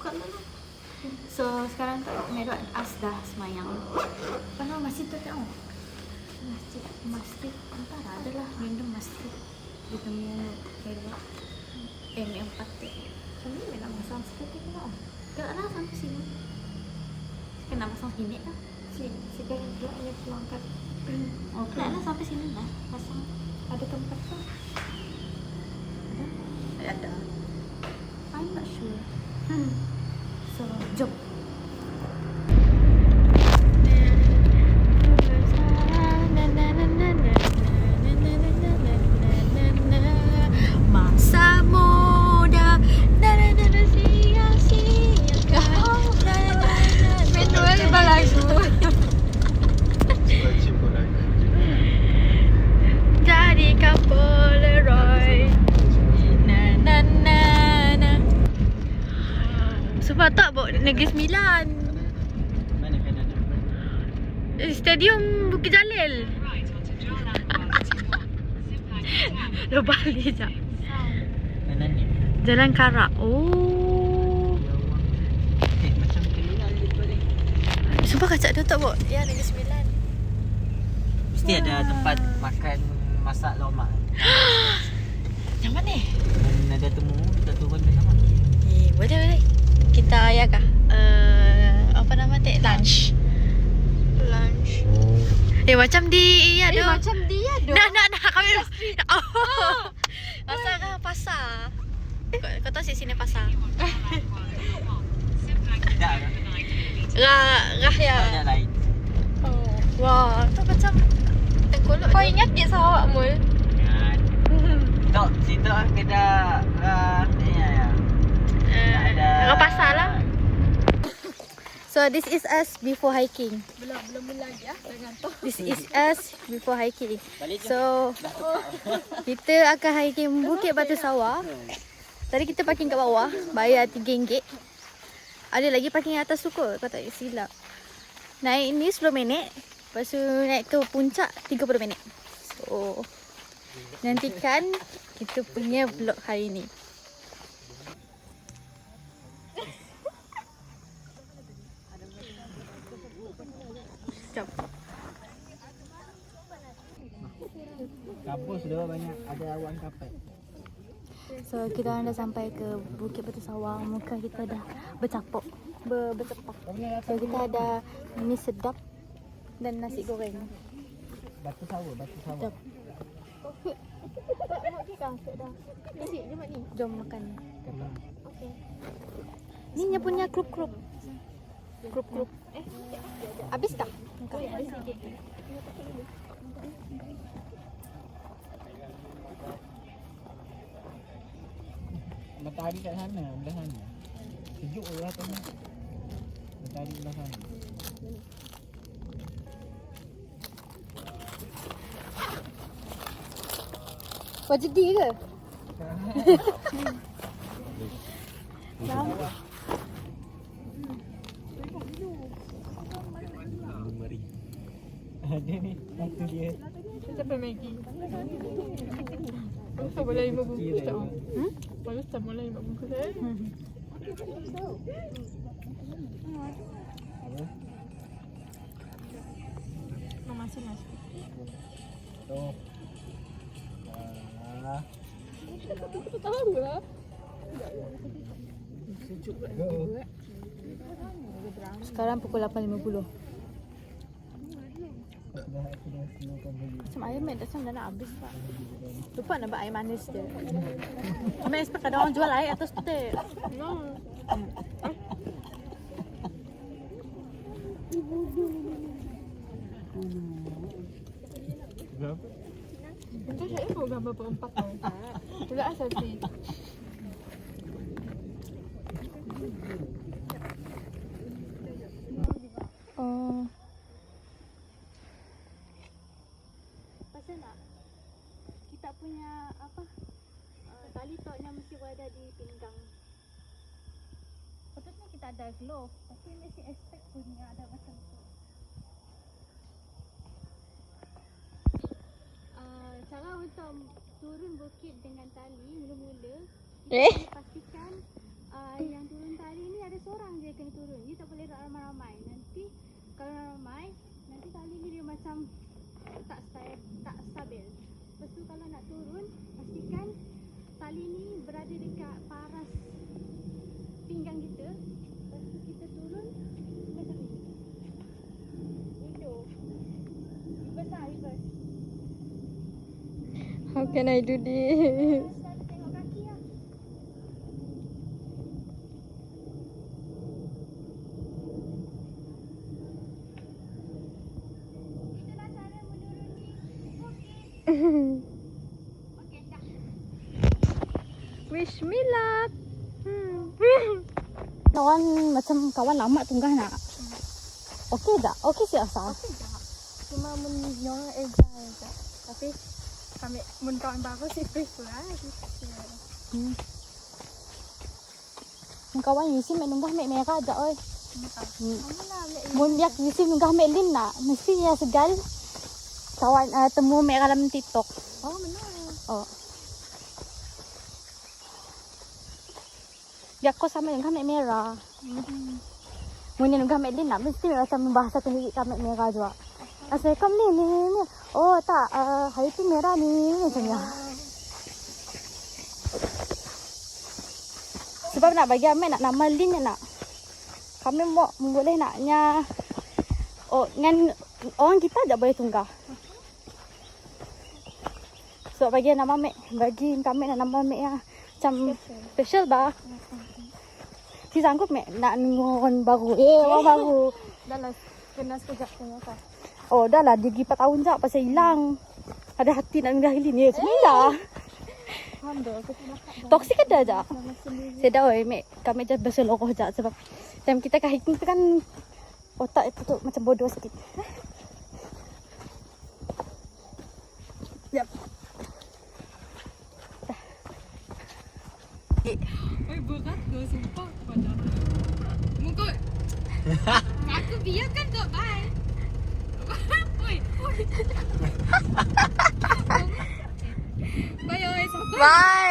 Buka dulu. So sekarang Kak Meru As dah semayang. Apa nama masjid tu tengok? Masjid antara adalah random masjid di temu Meru. M4 tu. Sambil nak masang seperti tu tau. Tak lah sampai sini. Kena pasang sini lah. Sekarang dia hanya pelangkat. Oh, tak lah sampai sini lah. Pasang ada tempat tu. Ada. I'm not sure. So, jom. Masa muda sia-siakan. Manual ba lagu? Jadikan Polaroid. Sebab tak bawa Negeri Sembilan. Mana kanan? Stadium Bukit Jalil. Dah balik jap. Kanan ni. Jalan Karak. Oh. Macam terminal gitu ni. Sumpah kacak dia tak bawa. Ya, Negeri Sembilan. Mesti ada tempat makan masak lomak. Yang mana? Dan ada temu kita turun bersama. Boleh. Kita ya kah? Apa nama teh? Lunch. Macam di iya doh. Macam dia doh. Nak kami. Oh. Pasar kah pasar? Kau tahu sini pasar. Tidak. Rah ya. Ada lain. Oh. Wah, tu macam tengkolok. Kau ingat di Sarawak Mall? Ingat. Tok, situ kita ni ya. Ada pasar lah. So this is us before hiking. Belum lagi ah, jangan tu. This is us before hiking. Balik je. So kita akan hiking Bukit Batu Sawah. Tadi kita parking kat bawah, bayar RM3. Ada lagi parking atas tu kot, kau tak silap. Naik ni 10 minit, lepas tu naik ke puncak 30 minit. So nantikan kita punya vlog hari ni. Jom. Kampus dia banyak ada awan kapet. So kita dah sampai ke Bukit Batu Sawah. Muka kita dah bercapok, bercepak. So kita ada mi sedap dan nasi goreng. Batu sawah. Jom. Jom makan. Kenang. Ni punya krup. Habis tak? Habis sikit. Matahari kat sana, belah sana. Sejuk je lah tengah. Matahari belah sana. Kau jadi ke? Lama. Ada ni, satu dia. Siapa Maggie? Bagus boleh 5 bungkus tak? Bagus tak boleh 5 bungkus eh? Memasin nasi. Tu. Tahu lah. Sekarang pukul 8.50. Macam air mat dah nak habis pak. Lupa nak buat air manis dia. Cuma expect ada orang jual air atas tu teh. No. Berapa? Entah saya pun gambar berempat tau. Tidak asal sih. Oh. Pasal nak kita punya apa? Tali toknya mesti berada di pinggang. Patutnya kita ada glove, tapi mesti expect punya ada macam tu. Cara untuk turun bukit dengan tali mula-mula kita pastikan yang turun tali ni ada seorang je kena turun. You tak boleh ramai-ramai. Nanti kalau ramai, nanti tali ni dia macam tak stabil. Lepas tu kalau nak turun, pastikan tali ni berada dekat paras pinggang kita. Lepas tu kita turun macam ni. Hidup. Reverse lah, reverse. How can I do this? Selalu tengok kaki lah. Itulah cara menuruni bukit. Okey, dah. Wish me luck. Kawan macam kawan lama tunggah nak. Okey tak? Okey siap sah. Okey tak? Cuma menyorang exile je. Tapi kami mun kawan baru sih prefer lah. Kawan Yusi mek nunggah mek merah aja oi. Kamu lah ambil Mun biak Yusi nunggah mek lin nak, mesti ya segal. Kawan temu mek dalam TikTok. Oh benar. Oh. Biak ko sama nunggah mek merah. Mun nunggah mek lin nak, mesti macam bahasa tinggi mek merah juga. Assalamualaikum ni. Oh tak, hari tu merah ni macamnya. Sebab nak bagi Ahmed nak nama Lin nak. Kami mau boleh naknya. Oh, dengan orang kita tak boleh tunggah. Sebab bagi nama Mek, bagi kami nak nama Mek yang macam special bah. Si sanggup Mek nak orang baru. Orang baru. Dah lah kena sekejap tengok kan. Oh, dah lah dia 4 tahun je pasal hilang. Ada hati nak tunggah Lin ya. Bismillah. Alhamdulillah aku nak Toksik ada je. nama sendiri. Saya dah oi Mek, kami just berseluruh je sebab time kita kat hiking tu kan otak itu tu macam bodoh sikit. Yap. Oi berat ke sumpah pada. Mungkut. Aku biarkan tu bye. Oi. Bye oi sabar. Bye.